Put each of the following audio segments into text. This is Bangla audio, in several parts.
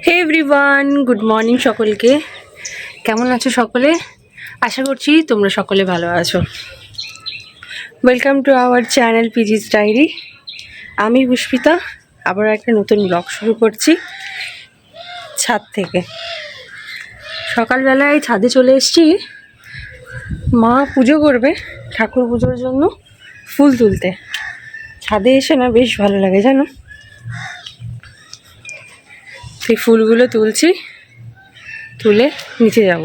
হে এভরিওয়ান, গুড মর্নিং সকলকে। কেমন আছো সকলে? আশা করছি তোমরা সকলে ভালো আছো। ওয়েলকাম টু আওয়ার চ্যানেল পিজিস ডায়েরি। আমি পুষ্পিতা আবার একটা নতুন ব্লগ শুরু করছি ছাদ থেকে। সকালবেলায় ছাদে চলে এসেছি, মা পুজো করবে, ঠাকুর পুজোর জন্য ফুল তুলতে। ছাদে এসে না বেশ ভালো লাগে জানো। সেই ফুলগুলো তুলছি, তুলে নিচে যাব।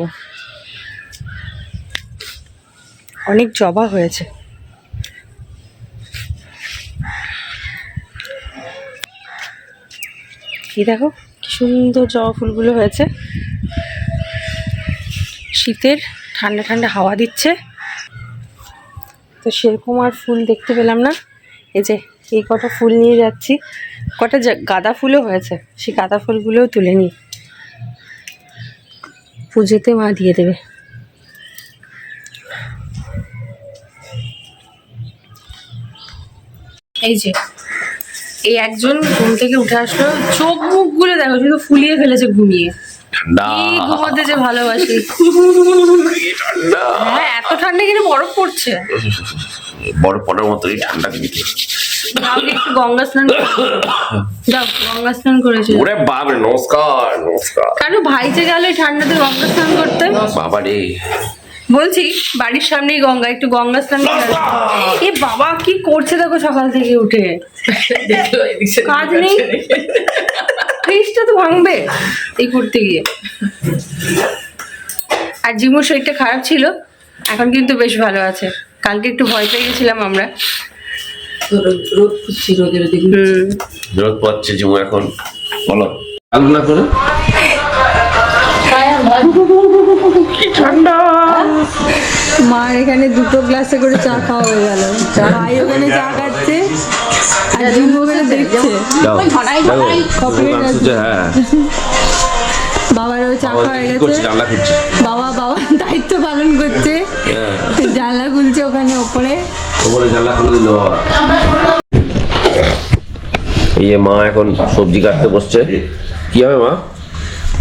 অনেক জবা হয়েছে। এই দেখো কি সুন্দর জবা ফুলগুলো হয়েছে। শীতের ঠান্ডা ঠান্ডা হাওয়া দিচ্ছে, তো সেরকম আর ফুল দেখতে পেলাম না। এই যে এই কটা ফুল নিয়ে যাচ্ছি, কটা গাঁদা ফুলও হয়েছে, সেই গাঁদা ফুলগুলোও তুলে নিই, পুজোতে মা দিয়ে দেবে। এই যে এই একজন ঘুম থেকে উঠে আসলো, চোখ মুখ গুলো দেখো শুধু ফুলিয়ে ফেলেছে ঘুমিয়ে। এই ঘুমোতে যে ভালোবাসি। হ্যাঁ, এত ঠান্ডা কিন্তু বরফ পড়ছে, বরফ পড়ার মতোই ঠান্ডা দিকে। একটু গঙ্গা স্নান যাও, গঙ্গা স্নান করেছি। ওরে বাবা, নমস্কার নমস্কার। কেন ভাইতে গেলে ঠান্ডাতে গঙ্গা স্নান করতে? বাবা রে, বলছি বাড়ির সামনেই গঙ্গা, একটু গঙ্গা স্নান করে। এ বাবা কি করছে দেখো সকাল থেকে উঠে, কাজ নেই, ফ্রিজটা তো ভাঙবে এই করতে গিয়ে। আর জিমুর শরীরটা খারাপ ছিল, এখন কিন্তু বেশ ভালো আছে। কালকে একটু ভয় পেয়ে গেছিলাম আমরা। রোদ পাচ্ছে জিমু এখন। বলো আলু না করে কি ঠান্ডা। মার এখানে দুটো গ্লাসে করে চা খাওয়া হয়ে গেল। ভাই ওখানে চা খাচ্ছে আর জিমু ওখানে দেখছে। হ্যাঁ, বাবার ওই চা খাওয়া হয়ে গেছে। বাবা দায়িত্ব পালন করছে, জানলা খুলছে ওখানে ওপরে জানলা খুলে দিল। এই মা এখন সবজি কাটতে বসছে। কি হবে মা?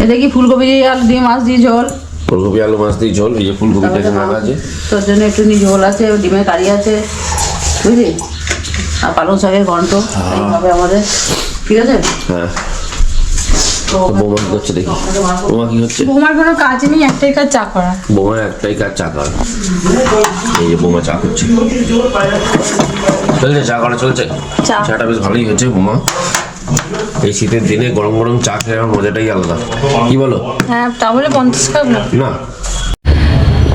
এটা কি ফুলকপি আলু দিয়ে মাছ দিয়ে ঝোল। ফুলকপি আলু মাছ দিয়ে ঝোল। এই যে ফুলকপিটা এখানে রাখা আছে, তোর জন্য একটু ঝোল আছে, ডিমের কারি আছে, বুঝলি, আর পালং শাকের ঘন্ট এইভাবে আমাদের। ঠিক আছে। হ্যাঁ, বৌমা কি করছে দেখি। বৌমা কি হচ্ছে? বৌমার কোনো কাজ নেই, একটাই কাজ চা করা। বৌমা একটাই কাজ চা করা। এই যে বৌমা চা করছে, চলছে চা করা চলছে। চাটা বেশ ভালোই হয়েছে বৌমা। এই শীতের দিনে গরম গরম চা খেয়ে আমার মজাটাই আলাদা, কি বলো? হ্যাঁ, তাহলে 50 কাপ না।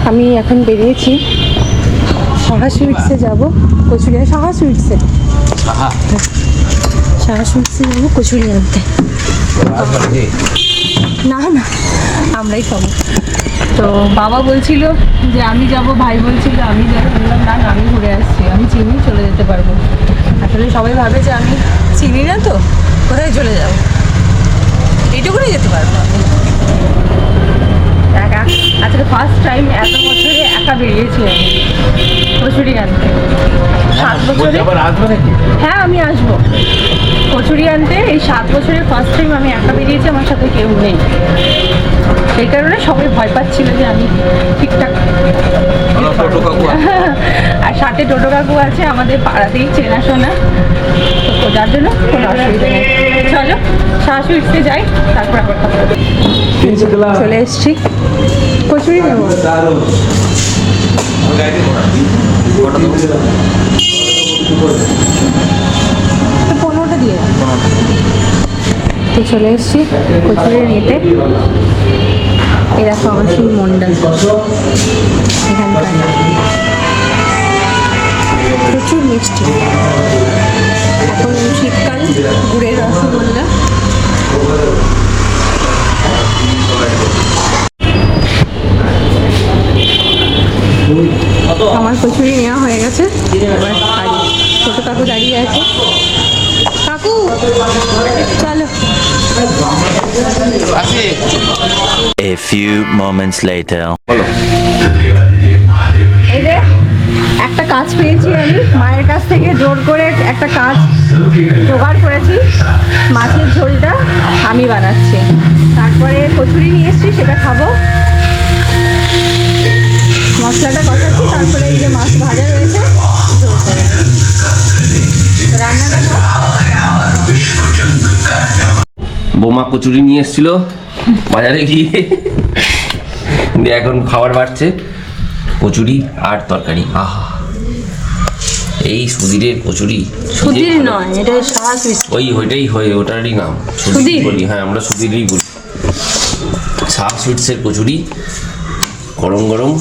আমি এখন বেরিয়েছি, সাহা সুইটসে যাবো, কচুরিয়া সাহা সুইটসে যাবো কচুরি আনতে। না না, আমরাই খাবো। তো বাবা বলছিল যে আমি যাব, ভাই বলছিল আমি যাবো, বললাম না আমি ঘুরে আসছি, আমি চিনি, চলে যেতে পারবো। আসলে সবাই ভাবে যে আমি চিনি না, তো কোথায় চলে যাবো, এইটুকুনি যেতে পারবো আমি একা। আজকে ফার্স্ট টাইম এত বছরে একা বেরিয়েছি আমি কচুরি আনতে। 7 বছরে। হ্যাঁ, আমি আসবো কচুরি আনতে। এই 7 বছরের ফার্স্ট টাইম আমি একা বেরিয়েছি, আমার সাথে কেউ নেই। সেই কারণে সবাই ভয় পাচ্ছিল যে আমি ঠিকঠাক। আর সাথে টোটো কাকু আছে আমাদের পাড়াতেই, চেনাশোনা, তো যার জন্য কোনো অসুবিধা নেই। চলো শাহ সুইটসে যাই, তারপর আবার কথা বলবো। চলে এসছি, কচুরি নেবো। পনেরোটা দিয়ে তো চলে এসছি কচুরি নিতে। এই দেখো আমার সেই মন্ডল, এখানকার প্রচুর মিষ্টি। এখন শীতকাল, গুড়ের রসগোল্লা। আমার কচুরি নেওয়া হয়ে গেছে, এবার ছোট কাকু দাঁড়িয়ে আছে। কাকু চলো। A few moments later. এই যে একটা কাজ পেয়েছি আমি মায়ের কাছ থেকে জোর করে একটা কাজ জোগাড় করেছি। মাছের ঝোলটা আমি বানাচ্ছি, তারপরে কচুরি নিয়ে এসেছি, সেটা খাবো। মশলাটা কষাচ্ছি, তারপরে এই যে মাছ ভাজা রয়েছে ঝোল করে রান্নাটা বৌমা কচুরি নিয়ে এসেছিল বাজারে গিয়ে, দিয়ে এখন খাবার বাড়ছে কচুরি আর তরকারি। আহা, এই সুধীরের কচুরি। সুধীর নয়, এটা সাহা সুইটস। ওইটাই হয়, ওটারই নাম সুধীর বলি। হ্যাঁ, আমরা সুধীরই বলি। সাহা সুইটসের কচুরি গরম গরম,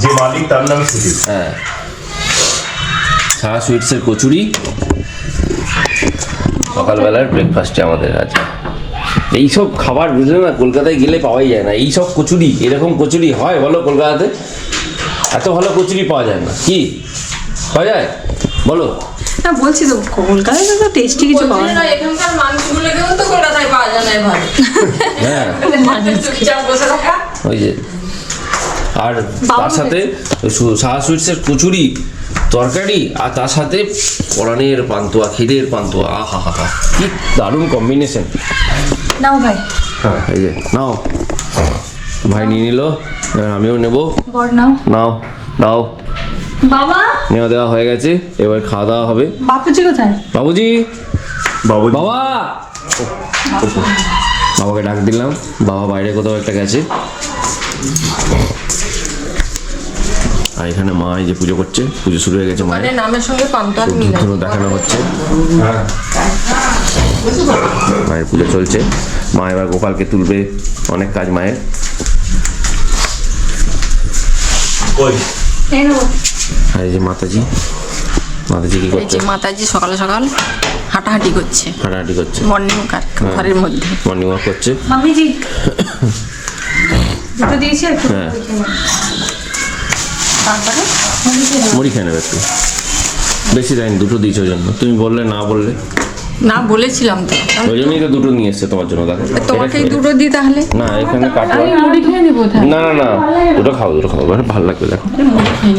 যে মালিক তার নাম সুধীর। হ্যাঁ, সাহা সুইটসের কচুরি সকালবেলার ব্রেকফাস্টে আমাদের আছে। এইসব খাবার বুঝলে না, কলকাতায় গেলে পাওয়াই যায় না। এইসব কচুরি, এরকম কচুরি হয় বলো কলকাতাতে? এত ভালো কচুরি পাওয়া যায় না। কি পাওয়া যায় বলো? না বলছি তো, কলকাতায় তো টেস্টি কিছু পাওয়া যায় না। এখানকার মানুষগুলোকেও তো কলকাতায় পাওয়া যায় না ভালো। হ্যাঁ, চুপচাপ বসে থাকা। ওই যে, আর তার সাথে সাহা সুইটসের কচুরি তরকারি, আর তার সাথে পরাণের পান্তুয়া, ক্ষীরের পান্তুয়া। আহা হা হা, কি দারুণ কম্বিনেশন। নাও ভাই, এই যে নাও, ভাই নিয়ে নিল, এবার আমিও নেবো। বড় নাও। নাও দাও, বাবা, নেওয়া দেওয়া হয়ে গেছে, এবার খাওয়া দাওয়া হবে। বাপুজি কোথায়? বাবুজি, বাবু বাবা, বাবাকে ডাক দিলাম, বাবা বাইরে কোথাও একটা গেছে। আর এখানে মা এই যে পুজো করছে, পুজো শুরু হয়ে গেছে মায়ের। নামের সঙ্গে পান্তা ধুনো দেখানো হচ্ছে, মায়ের পুজো চলছে। মা এবার গোপালকে তুলবে, অনেক কাজ মায়ের। ওই এই নাও। আর এই যে মাতাজি, মাতাজি কি করছে? মাতাজি সকাল সকাল হাঁটাহাঁটি করছে, হাঁটাহাঁটি করছে, মর্নিং ওয়াক ঘরের মধ্যে। মর্নিং ওয়াক করছে। মামিজি দুটো দিয়েছি একটু। হ্যাঁ, তারপরে মুড়ি খেয়ে নেবে একটু, বেশি দেয়নি, দুটো দিয়েছে ওই জন্য। তুমি বললে না, বললে না বলেছিলাম তো, ওই জন্যই তো দুটো নিয়ে এসছে তোমার জন্য। দেখো তোমাকে এটা- দুটো দিই তাহলে। না, এখানে কাটোয়া। মুড়ি খেয়ে নিবো। না না না, দুটো খাও, দুটো খাও, এবার ভালো লাগবে। দেখো,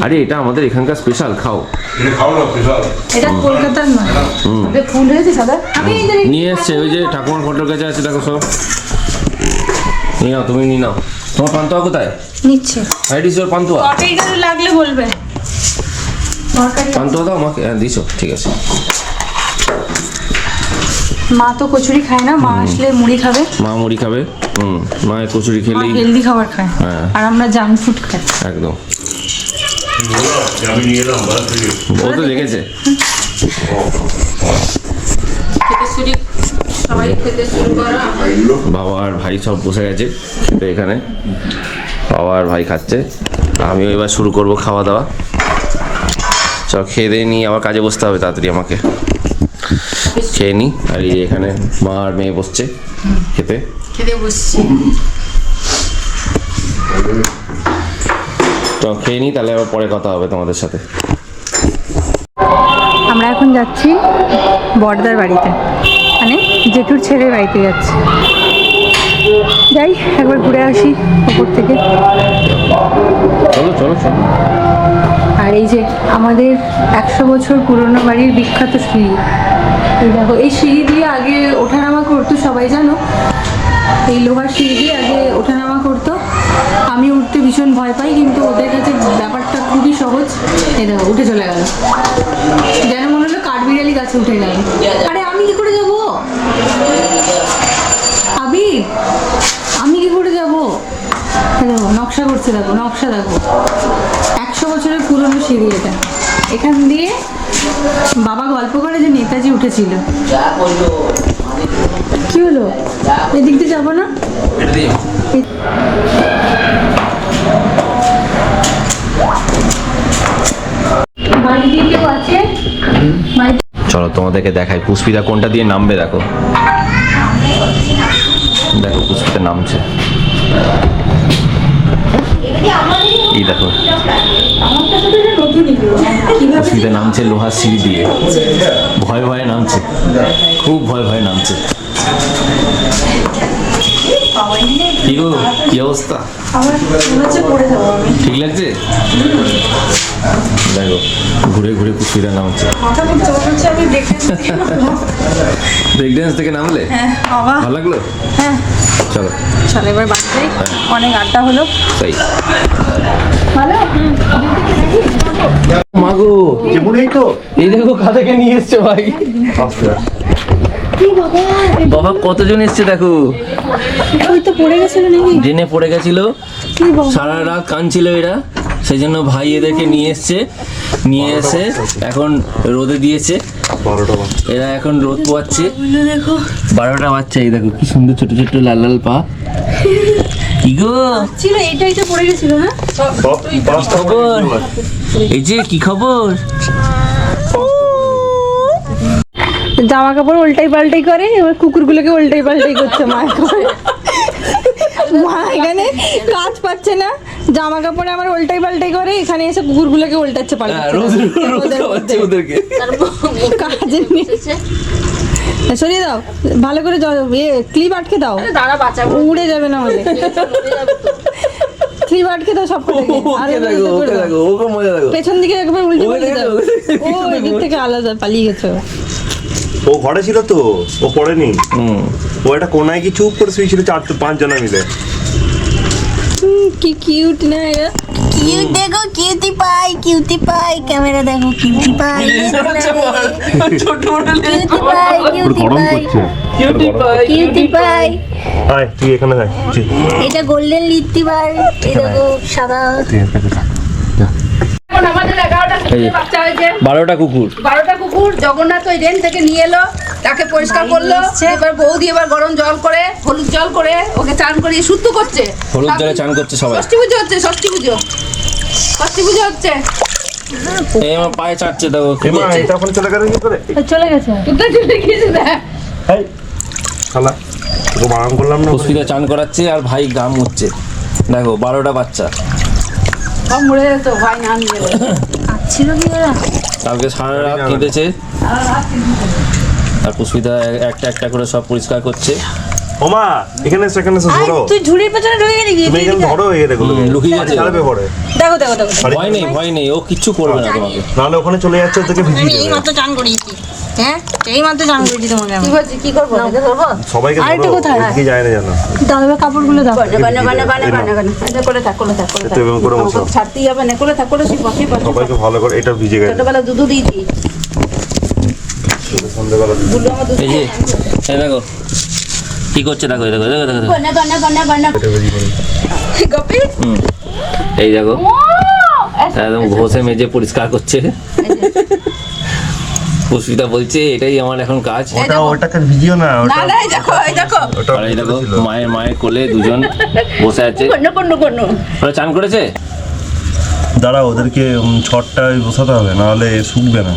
আরে এটা আমাদের এখানকার স্পেশাল, খাও। খাও না স্পেশাল। এটা কলকাতার নয়। ফুল হয়েছে সাদা। আমি এই যে নিয়ে এসছে, ওই যে ঠাকুমার ফটোর কাছে আছে, দেখো সব। নিয়ে নাও, তুমি নিয়ে নাও। তোমার পান্তুয়া কোথায়? নিচ্ছে। Height is your pantua? তরকারিটা লাগলে বলবে। তরকারি পান্তুয়া দাও আমাকে। হ্যাঁ, দিছো, ঠিক আছে। মা তো কচুরি খায় না, মা আসলে মুড়ি খাবে। মা মুড়ি খাবে। মায়ের কচুরি মা খেলেই হেলদি খাবার খায়, হ্যাঁ। আর আমরা জাঙ্ক ফুড খাই। একদম। আমি নিয়ে এলাম বাস থেকে। ও তো দেখেছে। খেতে শুরু, সবাই খেতে শুরু করা। বাবা আর ভাই সব বসে গেছে খেতে এখানে। বাবা আর ভাই খাচ্ছে, আমিও এবার শুরু করব খাওয়া দাওয়া। সব খেয়ে দিয়ে নিয়ে আবার কাজে বসতে হবে তাড়াতাড়ি আমাকে। খেয়ে নিই। আর এই এখানে মা আর মেয়ে বসছে খেতে। খেতে বসছি। তো খেয়ে নিই, তাহলে আবার পরে কথা হবে তোমাদের সাথে। আমরা এখন যাচ্ছি বড়দার বাড়িতে, মানে জেঠুর ছেলের বাড়িতে যাচ্ছি। যাই একবার ঘুরে আসি উপর থেকে। চলো চলো চলো। আর এই যে আমাদের 100 বছর পুরনো বাড়ির বিখ্যাত সিঁড়ি, এই দেখো, এই সিঁড়ি দিয়ে আগে ওঠানামা করতো, সবাই জানো। এই লোহার সিঁড়ি দিয়ে আগে ওঠানামা করতো। আমি উঠতে ভীষণ ভয় পাই, কিন্তু ওদের কাছে ব্যাপারটা খুবই সহজ। এই দেখো, উঠে চলে গেল, যেন মনে হলো কাঠবিড়ালি গাছে উঠে গেল। আরে আমি কি করে যাবো আবির, আমি কি করে যাবো? দেখো নকশা করছে, দেখো নকশা, দেখো 100 বছরের পুরনো সিঁড়ি এটা। এখান দিয়ে বাবা গল্প করে যে নেতাজি উঠেছিল। কি হলো, এদিক দিয়ে যাবো না? এটা দিয়ে বাড়ি দিয়ে কেউ আছে? চলো তোমাদেরকে দেখাই পুষ্পিতা কোনটা দিয়ে নামবে। দেখো দেখো, পুষ্পিতা নামছে। এই দেখো, পুষ্পিতা নামছে লোহার সিঁড়ি দিয়ে। ভয়ে ভয়ে নামছে, খুব ভয়ে ভয়ে নামছে। কি গো কি অবস্থা? ঠিক লাগছে? দেখো ঘুরে ঘুরে পুষ্পিতা নামছে। ব্রেক ড্যান্স থেকে নামলে বাবা ভালো লাগলো? হ্যাঁ চলো চলো এবার বাড়ি যাই, অনেক আড্ডা হলো। তাই ভালো মাগো যেমনই তো এই দেখো কাদাকে নিয়ে এসছে ভাই। বাবা কতজন এসছে দেখো। ওই তো পড়ে গেছিল নাকি? ড্রেনে পড়ে গেছিল, কি বাবা? সারা রাত কাঁদছিল এরা, সেই জন্য ভাই এদেরকে নিয়ে এসছে, নিয়ে এসে এখন রোদে দিয়েছে। এরা এখন রোদ পোয়াচ্ছে। দেখো 12টা বাচ্চা, এই দেখো কি সুন্দর ছোট ছোট লাল লাল পা। কি গো ছিল এইটাই তো পড়ে গেছিল না? খবর? এই যে কি খবর? জামা কাপড় উল্টাই পাল্টাই করে, এবার কুকুরগুলোকে উল্টাই পাল্টাই করছে মা। মা এখানে কাজ পাচ্ছে না, জামা কাপড়ে আমার উল্টাই পাল্টাই করে, এখানে এসে কুকুরগুলোকে উল্টাচ্ছে পাল্টাচ্ছে। রোদ রোদ খাওয়াচ্ছে ওদেরকে। কাজের নেই। সরিয়ে দাও ভালো করে, ক্লিপ আটকে দাও, দাঁড়া বাঁচাবো, উড়ে যাবে না হলে। ক্লিপ আটকে দাও সব করে। ওকে দেখো ওকে দেখো ওকে মজা দেখো। পেছন দিকে একবার উল্টে ওকে পাল্টে দাও। দেখো, ও এদিক থেকে আলাদা পালিয়ে গেছে। ও ঘরে ছিল তো, ও পড়েনি। ও একটা কোনায় কি চুপ করে শুয়েছিল 4-5 জনা মিলে। কি কিউট না এরা। কিউট দেখো, কিউটি পাই ক্যামেরা দেখো, কিউটি পাই ছোট ছোট কিউটি পাই কিউটি পাই। আয় তুই এখানে দেখ। এটা গোল্ডেন লিট্টি পাই, এই দেখো সাদা। আমাদের 11টা বাচ্চা হয়েছে, 12টা কুকুর। 12টা কুকুর জগন্নাথ ওই রেন থেকে নিয়ে এলো, তাকে পরিষ্কার করলো। এবার বৌদি এবার গরম জল করে, হলুদ জল করে ওকে চান করিয়ে শুদ্ধ করছে। হলুদ জলে চান করছে সবাই। ষষ্ঠী পুজো হচ্ছে, ষষ্ঠী পুজো হচ্ছে। এই আমার পায়ে চাটছে দেখো। এমা এটা এখন চলে গেল কি করে? চলে গেছে। কোথায় চলে গিয়েছে দেখ। এই শালা তোকে বারণ করলাম না। পুষ্পিতা চান করাচ্ছে আর ভাই গাম হচ্ছে। দেখো 12টা বাচ্চা। সব মরে যেত ভাই না নিয়ে এলে। ছিল কি এরা? কালকে সারা রাত কেঁদেছে আর পুষ্পিতা একটা একটা করে সব পরিষ্কার করছে। ওমা এখানে সেখানে ধরো। তুই ঝুড়ির পেছনে ঢুকে গেলি কি? তুমি এখানে ধরো এই দেখো। লুকিয়ে গেছে। চালাবে পড়ে। দেখো দেখো দেখো। ভয় নেই ও কিচ্ছু করবে না তোমাকে। নাহলে ওখানে চলে যাচ্ছে তোকে ভিজিয়ে এই দেবে। মাত্র চান করিয়েছি, হ্যাঁ এই মাত্র চান করিয়েছি তোমাকে আমি। কি বলছি, কি করবো? এটা ধরবো? সবাইকে আরেকটা ধরো। কোথায়? এদিকে যায় না জানো। দাও এবার কাপড়গুলো দাও। এটা করে থাক, করে থাক, করে থাক। তো এরকম করে বসো। আমাকে ছাড়তেই হবে না, করে থাক, করে শিব, শিব, শিব। সবাইকে ভালো করে এটা ভিজে গেছে। ছোটবেলা দুধ দিয়েছি। সন্ধ্যাবেলা বুলু আমার দুধ এই যে এই দেখো কি করছে দেখো দেখো দেখো দেখো বানা বানা বানা বানা। গপি এই দেখো একদম ঘষে মেজে পরিষ্কার করছে। পুষ্পিতা বলছে এটাই আমার এখন কাজ। ওটাকে ভিজিও না। না না, এই দেখো, এই দেখো। ওটা আর এই দেখো মায়ের কোলে দুজন বসে আছে। কোনো ওরা চান করেছে। দাঁড়া ওদেরকে ছটটা বসাতে হবে, নাহলে শুকবে না।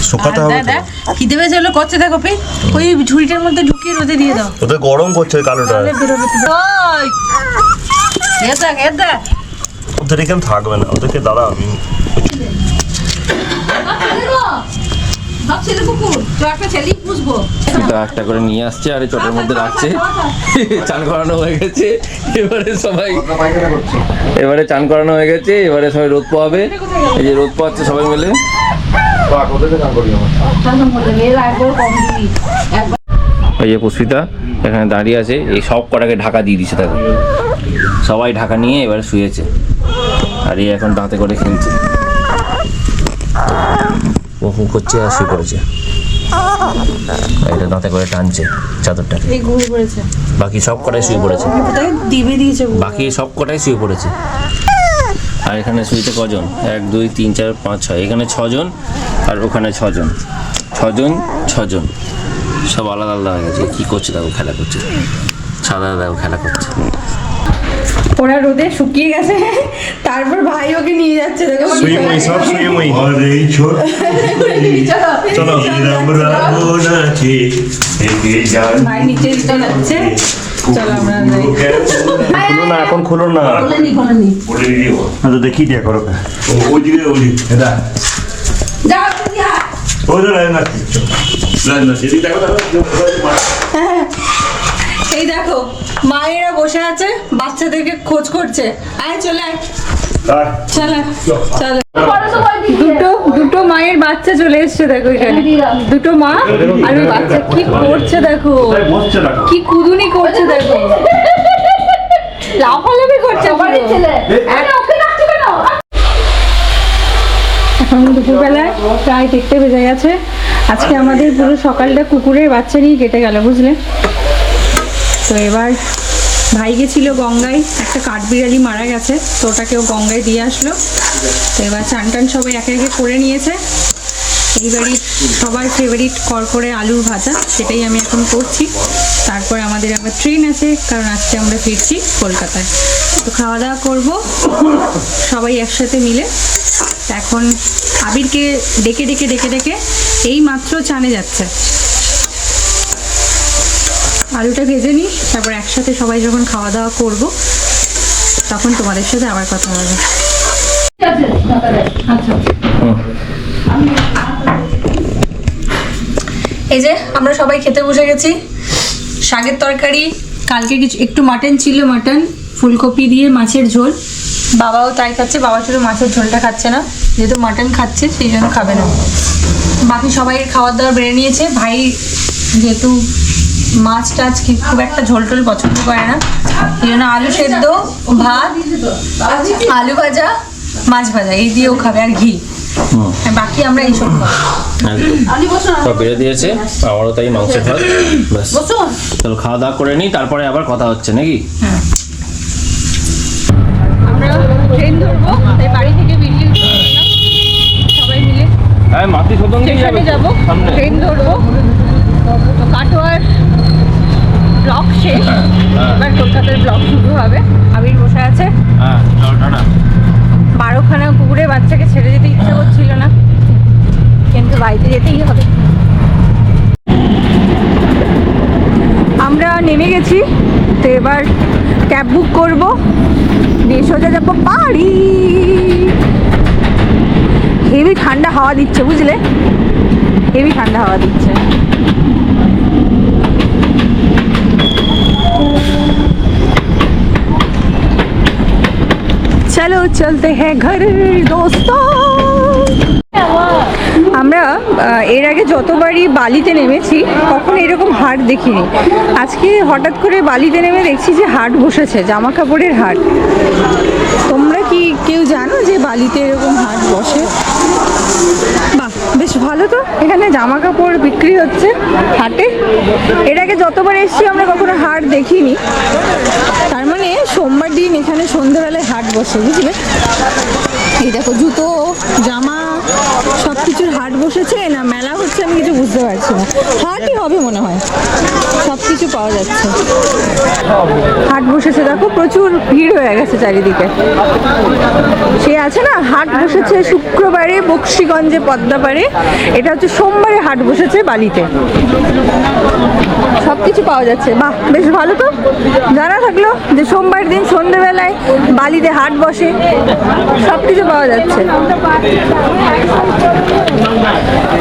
শুকাতে হবে তো। কি দেবে যেগুলো করছে দেখো পি, ওই ঝুড়িটার মধ্যে ঢুকিয়ে রোদে দিয়ে দাও। ওদের গরম করছে ওই কালোটা। ওই ওদের এখানে থাকবে না, ওদেরকে দাঁড়া আমি ছেলে কুকুর তো একটা ছেলেই পুষবো। এটা একটা করে নিয়ে আসছে আর এই চটের মধ্যে রাখছে। চান করানো হয়ে গেছে, এবারে চান করানো হয়ে গেছে, এবারে সবাই রোদ পোয়াবে। এই যে রোদ পোয়াচ্ছে সবাই মিলে। এই যে পুষ্পিতা এখানে দাঁড়িয়ে আছে, এই সব কটাকে ঢাকা দিয়ে দিচ্ছে দেখো। সবাই ঢাকা নিয়ে এবারে শুয়েছে আর এই এখন দাঁতে করে খেলছে, মুখ করছে আর শুয়ে পড়েছে। এটা দাঁতে করে টানছে চাদরটাকে। এই ঘুরে পড়েছে, বাকি সব কটাই শুয়ে পড়েছে। কোথায় দিবে দিয়েছে গো। বাকি সব কটাই শুয়ে পড়েছে। আর এখানে শুয়েছে কজন? 1 2 3 4 5 6, এখানে 6 জন আর ওখানে 6 জন, 6 জন সব আলাদা আলাদা হয়ে গেছে। কি করছে দেখো, খেলা করছে, সাদা দেখো খেলা করছে। ওরা রোদে শুকিয়ে গেছে, তারপর ভাই ওকে নিয়ে যাচ্ছে দেখো। সুইমুই সব সুইমুই। আরে ছোট চলো আমরা বোনাছি একে জান ভাই নিচে দিতে যাচ্ছে, চলো আমরা যাই। খুলো না, এখন খুলো না। বলে দিও তো দেখি দিয়া করো। ওইদিকে এটা যা তুই যা। ওই না না না না সেদিকে দেখো দেখো এই দেখো মায়েরা বসে আছে বাচ্চাদেরকে খোঁজ করছে। আয় চলে আয়, আর চলে চলে। দুটো মায়ের বাচ্চা চলে এসছে, দেখো এখানে দুটো মা আর ওই বাচ্চা কি করছে দেখো, বসছে না কি কুদুনি করছে দেখো, লাফালাফি করছে পুরো। এখন দুপুরবেলায় প্রায় 3টে বেজে গেছে। আজকে আমাদের পুরো সকালটা কুকুরের বাচ্চা নিয়ে কেটে গেল, বুঝলে তো। এবার ভাই গেছিল গঙ্গায়, একটা কাঠবিড়ালি মারা গেছে, তো ওটাকেও গঙ্গায় দিয়ে আসলো। তো এবার চান টান সবাই একে একে করে নিয়েছে। এইবারই সবার ফেভারিট করকরে আলুর ভাজা, সেটাই আমি এখন করছি। তারপরে আমাদের আবার ট্রেন আছে, কারণ আজকে আমরা ফিরছি কলকাতায়। তো খাওয়া দাওয়া করবো সবাই একসাথে মিলে। তো এখন আবিরকে ডেকে ডেকে ডেকে ডেকে এই মাত্র চানে যাচ্ছে। আলুটা ভেজে নিই, তারপর একসাথে সবাই যখন খাওয়া দাওয়া করব তখন তোমাদের সাথে আবার কথা হবে। আচ্ছা, এই যে আমরা সবাই খেতে বসে গেছি। শাকের তরকারি, কালকে কিছু একটু মাটন ছিল, মাটন ফুলকপি দিয়ে মাছের ঝোল। বাবাও তাই খাচ্ছে, বাবা শুধু মাছের ঝোলটা খাচ্ছে না, যেহেতু মাটন খাচ্ছে সেই জন্য খাবে না। বাকি সবাই খাওয়ার দাওয়ার বেড়ে নিয়েছে। ভাই যেহেতু মাছ টাছ খুব একটা ঝোল টোল পছন্দ করে না, এই জন্য আলু সেদ্ধ, ভাত, আলু ভাজা, মাছ ভাজা এই দিয়েও খাবে, আর ঘি। বাকি আমরা এইসব খাবো। সব বেড়ে দিয়েছে, আমারও তাই মাংসের ভাত। ব্যাস, চলো খাওয়া দাওয়া করে নিই, তারপরে আবার কথা হচ্ছে নাকি। আমরা ট্রেন ধরবো, তাই বাড়ি থেকে বেরিয়ে সবাই মিলে হ্যাঁ, মাতৃ সদন স্টেশনে যাবো, ট্রেন ধরবো। তো কাটোয়ার ব্লক শেষ, এবার কলকাতার ব্লক শুরু হবে। আবির বসে আছে, হ্যাঁ চলো টাটা। 12খানা কুকুরের বাচ্চাকে ছেড়ে যেতে ইচ্ছা করছিল না, কিন্তু বাড়িতে যেতেই হবে। আমরা নেমে গেছি, তো এবার ক্যাব বুক করবো, দিয়ে সোজা যাবো বাড়ি। হেভি ঠান্ডা হাওয়া দিচ্ছে, বুঝলে, হেভি ঠান্ডা হাওয়া দিচ্ছে। চলো চলতে হ্যাঁ ঘর দোস্তো। আমরা এর আগে যতবারই বালিতে নেমেছি কখনো এরকম হাট দেখিনি। আজকে হঠাৎ করে বালিতে নেমে দেখছি যে হাট বসেছে, জামা কাপড়ের হাট। তোমরা কি কেউ জানো যে বালিতে এরকম হাট বসে? বাহ, বেশ ভালো তো। এখানে জামা কাপড় বিক্রি হচ্ছে হাটে। এর আগে যতবার এসেছি আমরা কখনো হাট দেখিনি। তার মানে সোমবার দিন এখানে সন্ধ্যেবেলায় হাট বসে, বুঝলে। এই দেখো, জুতো, জামা সব কিছুর হাট বসেছে, না মেলা হচ্ছে আমি কিছু বুঝতে পারছি না। হাটই হবে মনে হয়, সব কিছু পাওয়া যাচ্ছে। হাট বসেছে, দেখো প্রচুর ভিড় হয়ে গেছে চারিদিকে। সে আছে না, হাট বসেছে শুক্রবারে বক্সিগঞ্জে পদ্মাপাড়ে, এটা হচ্ছে সোমবারে হাট বসেছে বালিতে। সব কিছু পাওয়া যাচ্ছে, বাহ বেশ ভালো তো। জানা থাকলো যে সোমবার দিন সন্ধ্যেবেলায় বালিতে হাট বসে, সব কিছু পাওয়া যাচ্ছে।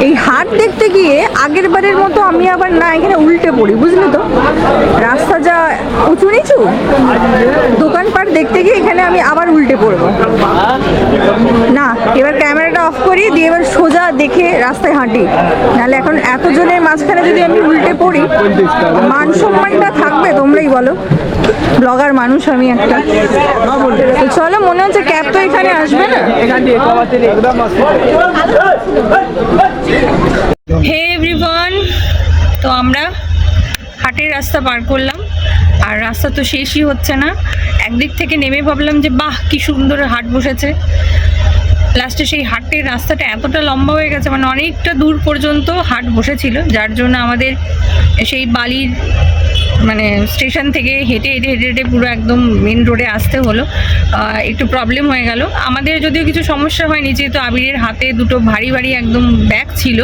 এই হাট দেখতে গিয়ে আগের বারের মতো আমি আবার না এখানে উল্টে পড়ি, বুঝলি তো। রাস্তা যা উঁচু নিচু, দোকানপাট দেখতে গিয়ে এখানে আমি আবার উল্টে পড়বো না। এবার ক্যামেরাটা অফ করি, দিয়ে এবার সোজা দেখে রাস্তায় হাঁটি, নাহলে এখন এতজনের মাঝখানে যদি আমি উল্টে পড়ি, মান সম্মানটা থাকবে? তোমরাই বলো, ব্লগার মানুষ আমি একটা। তো চলো, মনে হচ্ছে ক্যাব তো এখানে আসবে না। হে এভরিওয়ান, তো আমরা হাটের রাস্তা পার করলাম, আর রাস্তা তো শেষই হচ্ছে না। একদিক থেকে নেমে ভাবলাম যে বাহ কি সুন্দর হাট বসেছে, লাস্টে সেই হাটের রাস্তাটা এতটা লম্বা হয়ে গেছে, মানে অনেকটা দূর পর্যন্ত হাট বসেছিল, যার জন্য আমাদের সেই বালির মানে স্টেশন থেকে হেঁটে হেঁটে হেঁটে হেঁটে পুরো একদম মেন রোডে আসতে হলো। একটু প্রবলেম হয়ে গেল। আমাদের যদিও কিছু সমস্যা হয়নি, যেহেতু আবিরের হাতে দুটো ভারী ভারী একদম ব্যাগ ছিল,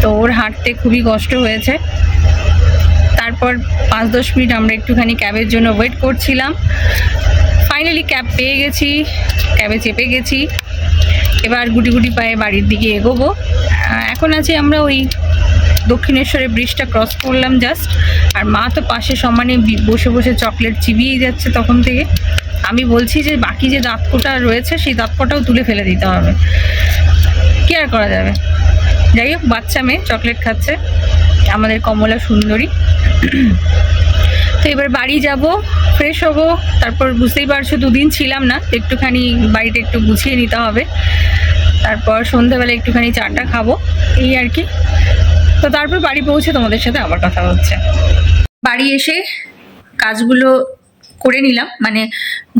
তো ওর হাঁটতে খুবই কষ্ট হয়েছে। তারপর 5-10 মিনিট আমরা একটুখানি ক্যাবের জন্য ওয়েট করছিলাম। ফাইনালি ক্যাব পেয়ে গেছি, ক্যাবে চেপে গেছি। এবার গুটি গুটি পায়ে বাড়ির দিকে এগোবো। এখন আছি আমরা ওই দক্ষিণেশ্বরের ব্রিজটা ক্রস করলাম জাস্ট, আর মা তো পাশে সমানে বসে বসে চকলেট চিবিয়েই যাচ্ছে তখন থেকে। আমি বলছি যে বাকি যে দাঁতকোটা রয়েছে সেই দাঁতকোটাও তুলে ফেলে দিতে হবে, কি আর করা যাবে। যাই হোক, বাচ্চা মেয়ে চকলেট খাচ্ছে, আমাদের কমলা সুন্দরী। তো এবার বাড়ি যাব, ফ্রেশ হব, তারপর বুঝতেই পারছো 2 দিন ছিলাম না, একটুখানি বাড়িটা একটু গুছিয়ে নিতে হবে, তারপর সন্ধ্যাবেলা একটুখানি চাটা খাবো, এই আর কি। তো তারপর বাড়ি পৌঁছে তোমাদের সাথে আবার কথা হচ্ছে। বাড়ি এসে কাজগুলো করে নিলাম, মানে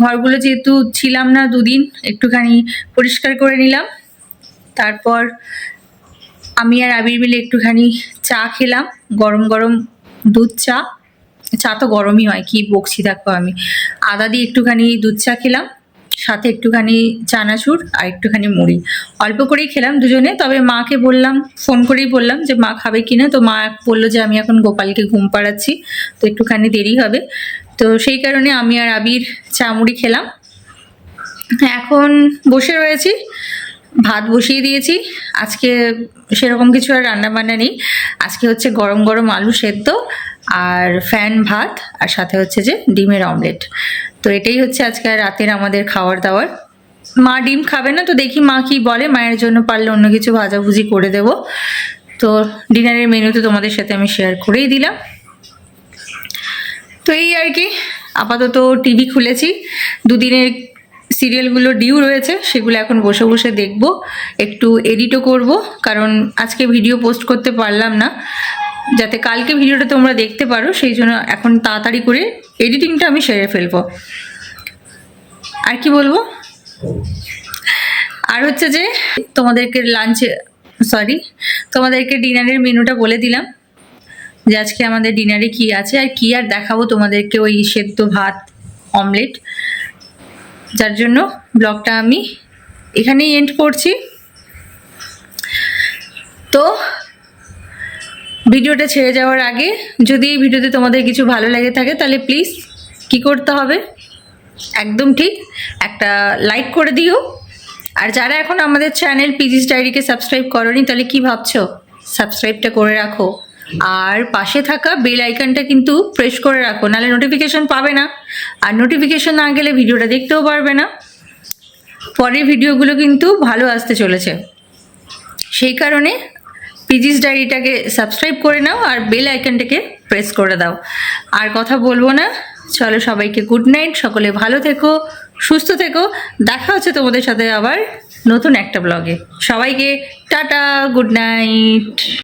ঘরগুলো যেহেতু ছিলাম না 2 দিন, একটুখানি পরিষ্কার করে নিলাম। তারপর আমি আর আবির মিলে একটুখানি চা খেলাম, গরম গরম দুধ চা। চা তো গরমই হয়, কি বকছি দেখো আমি। আদা দিয়ে একটুখানি দুধ চা খেলাম, সাথে একটুখানি চানাচুর আর একটুখানি মুড়ি, অল্প করেই খেলাম দুজনে। তবে মাকে বললাম, ফোন করেই বললাম যে মা খাবে কিনা, তো মা বললো যে আমি এখন গোপালকে ঘুম পাড়াচ্ছি, তো একটুখানি দেরি হবে। তো সেই কারণে আমি আর আবির চা মুড়ি খেলাম। এখন বসে রয়েছি, ভাত বসিয়ে দিয়েছি। আজকে সেরকম কিছু আর রান্না বান্না নেই, আজকে হচ্ছে গরম গরম আলু সেদ্ধ আর ফ্যান ভাত, আর সাথে হচ্ছে যে ডিমের অমলেট। তো এটাই হচ্ছে আজকে রাতের আমাদের খাবার দাবার। মা ডিম খাবে না, তো দেখি মা কি বলে, মায়ের জন্য পারলে অন্য কিছু ভাজাভুজি করে দেব। তো ডিনারের মেনু তো তোমাদের সাথে আমি শেয়ার করেই দিলাম। তো এই আর কি, আপাতত টিভি খুলেছি, 2 দিনের সিরিয়ালগুলো ডিউ রয়েছে, সেগুলো এখন বসে বসে দেখব, একটু এডিটও করব, কারণ আজকে ভিডিও পোস্ট করতে পারলাম না, যাতে কালকে ভিডিওটা তোমরা দেখতে পারো, সেই জন্য এখন তাড়াতাড়ি করে এডিটিংটা আমি সেরে ফেলবো। আর কি বলবো, আর হচ্ছে যে তোমাদেরকে ডিনারের মেনুটা বলে দিলাম, যে আজকে আমাদের ডিনারে কি আছে, আর কি আর দেখাবো তোমাদেরকে, ওই সেদ্ধ ভাত অমলেট। যার জন্য ব্লগটা আমি এখানেই এন্ড করছি। তো ভিডিওটা ছেড়ে যাওয়ার আগে যদি এই ভিডিওতে তোমাদের কিছু ভালো লেগে থাকে, তাহলে প্লিজ কি করতে হবে, একদম ঠিক একটা লাইক করে দিও। আর যারা এখন আমাদের চ্যানেল পিজিস ডায়েরিকে সাবস্ক্রাইব করোনি, তাহলে কি ভাবছো, সাবস্ক্রাইবটা করে রাখো, আর পাশে থাকা বেল আইকনটা কিন্তু প্রেস করে রাখো, নাহলে নোটিফিকেশন পাবে না, আর নোটিফিকেশন না গেলে ভিডিওটা দেখতেও পারবে না। পরের ভিডিওগুলো কিন্তু ভালো আসতে চলেছে, সেই কারণে পিজিস ডায়েরিটাকে সাবস্ক্রাইব করে নাও আর বেল আইকনটাকে প্রেস করে দাও। আর কথা বলবো না, চলো সবাইকে গুড নাইট, সকলে ভালো থেকো, সুস্থ থেকো, দেখা হচ্ছে তোমাদের সাথে আবার নতুন একটা ব্লগে। সবাইকে টাটা, গুড নাইট।